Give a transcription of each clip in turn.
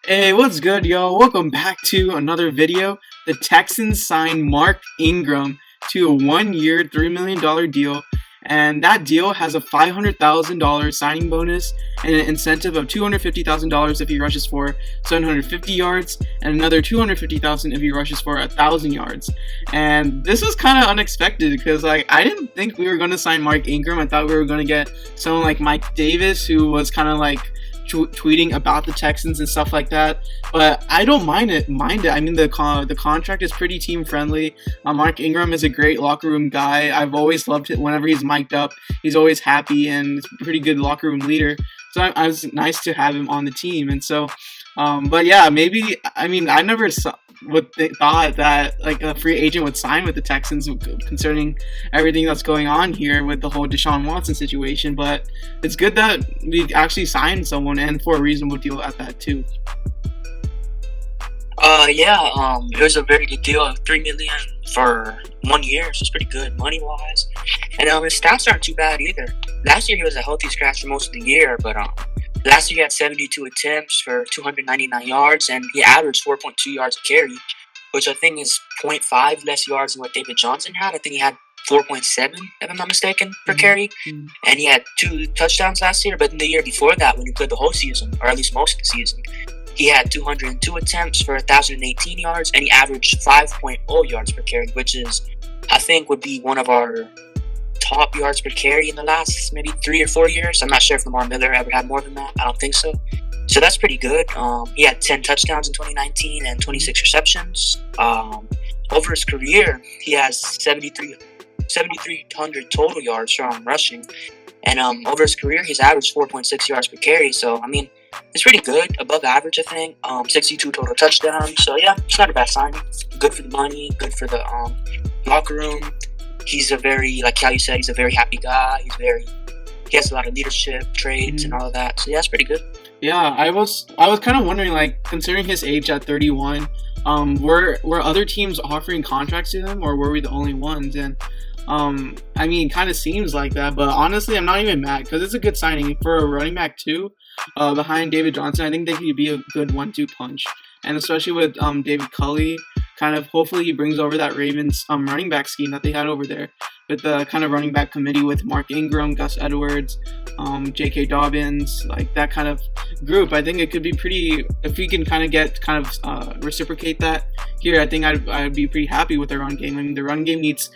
Hey, what's good, y'all? Welcome back to another video. The Texans signed Mark Ingram to a 1-year, $3 million deal, and that deal has a $500,000 signing bonus and an incentive of $250,000 if he rushes for 750 yards, and another $250,000 if he rushes for 1,000 yards. And this was kind of unexpected because, I didn't think we were going to sign Mark Ingram. I thought we were going to get someone like Mike Davis, who was kind of tweeting about the Texans and stuff like that, but I don't mind it. I mean, the contract is pretty team friendly. Mark Ingram is a great locker room guy. I've always loved it. Whenever he's mic'd up, he's always happy and he's a pretty good locker room leader. So I was nice to have him on the team. And so, but yeah, maybe. I mean, I never thought that a free agent would sign with the Texans concerning everything that's going on here with the whole Deshaun Watson situation. But it's good that we actually signed someone and for a reasonable deal at that too. It was a very good deal of $3 million for 1 year, so it's pretty good money wise. And his stats aren't too bad either. Last year he was a healthy scratch for most of the year, but last year he had 72 attempts for 299 yards, and he averaged 4.2 yards a carry, which I think is 0.5 less yards than what David Johnson had. I think he had 4.7, if I'm not mistaken, per carry. And he had 2 touchdowns last year, but in the year before that, when he played the whole season, or at least most of the season, he had 202 attempts for 1,018 yards, and he averaged 5.0 yards per carry, which is, I think, would be one of our top yards per carry in the last maybe 3 or 4 years. I'm not sure if Lamar Miller ever had more than that. I don't think so. So that's pretty good. He had 10 touchdowns in 2019 and 26 receptions. Over his career, he has 7,300 total yards from rushing. And over his career, he's averaged 4.6 yards per carry. So, I mean, it's pretty good. Above average, I think. 62 total touchdowns. So, yeah, it's not a bad signing. Good for the money. Good for the locker room. He's a very, like how you said, he's a very happy guy. He has a lot of leadership traits and all of that. So, yeah, it's pretty good. Yeah, I was kind of wondering, considering his age at 31, were other teams offering contracts to him, or were we the only ones? And I mean, it kind of seems like that, but honestly, I'm not even mad because it's a good signing for a running back too. Behind David Johnson, I think they could be a good 1-2 punch, and especially with David Culley, hopefully he brings over that Ravens running back scheme that they had over there with the kind of running back committee with Mark Ingram, Gus Edwards, J.K. Dobbins, that kind of group. I think it could be pretty, if we can reciprocate that here. I think I'd be pretty happy with the run game. I mean, the run game needs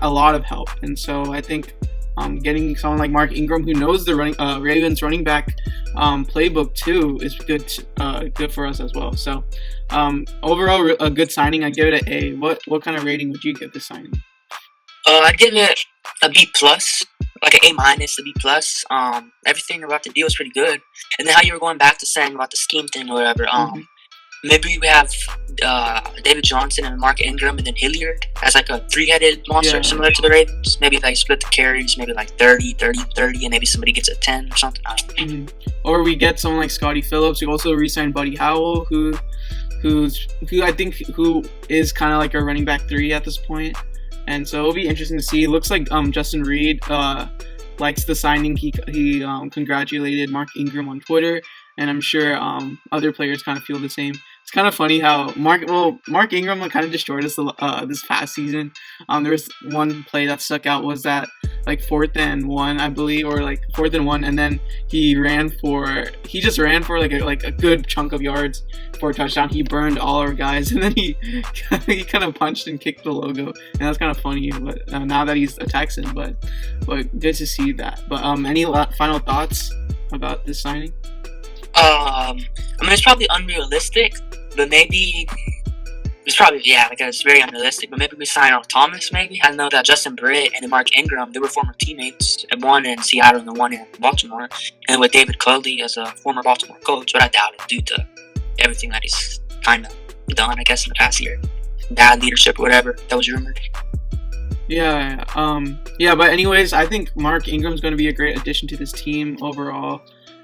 a lot of help, and so I think getting someone like Mark Ingram who knows the Ravens running back playbook too is good for us as well. So overall, a good signing. I give it an A. What kind of rating would you give this signing? I'd give it a B plus, like an A minus, a B plus. Everything about the deal is pretty good. And then how you were going back to saying about the scheme thing or whatever. Maybe we have David Johnson and Mark Ingram and then Hilliard as a 3-headed monster, similar to the Ravens. Maybe split the carries, maybe 30, 30, 30, and maybe somebody gets a 10 or something. Or we get someone like Scotty Phillips. We also re-signed Buddy Howell, who is kind of like a running back 3 at this point. And so it'll be interesting to see. It looks like Justin Reed likes the signing. He congratulated Mark Ingram on Twitter, and I'm sure other players kind of feel the same. It's kind of funny how Mark Ingram kind of destroyed us this past season. There was one play that stuck out, was that 4th and 1, I believe, or 4th and 1, and then he just ran for a good chunk of yards for a touchdown. He burned all our guys, and then he kind of punched and kicked the logo, and that's kind of funny. But now that he's a Texan, but good to see that. But any final thoughts about this signing? I mean, it's probably unrealistic, but maybe it's very unrealistic. But maybe we sign Earl Thomas. Maybe I know that Justin Britt and Mark Ingram, they were former teammates, one in Seattle and the one in Baltimore, and with David Culley as a former Baltimore coach. But I doubt it due to everything that he's kind of done, I guess, in the past year, bad leadership or whatever that was rumored. Yeah. But anyways, I think Mark Ingram's going to be a great addition to this team overall.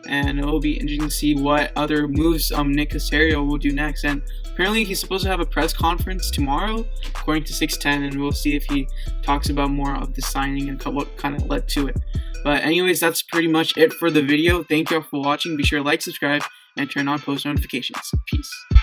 And it will be interesting to see what other moves Nick Caserio will do next. And apparently he's supposed to have a press conference tomorrow, according to 610, and we'll see if he talks about more of the signing and what kind of led to it. But anyways, that's pretty much it for the video. Thank you all for watching. Be sure to like, subscribe, and turn on post notifications. Peace.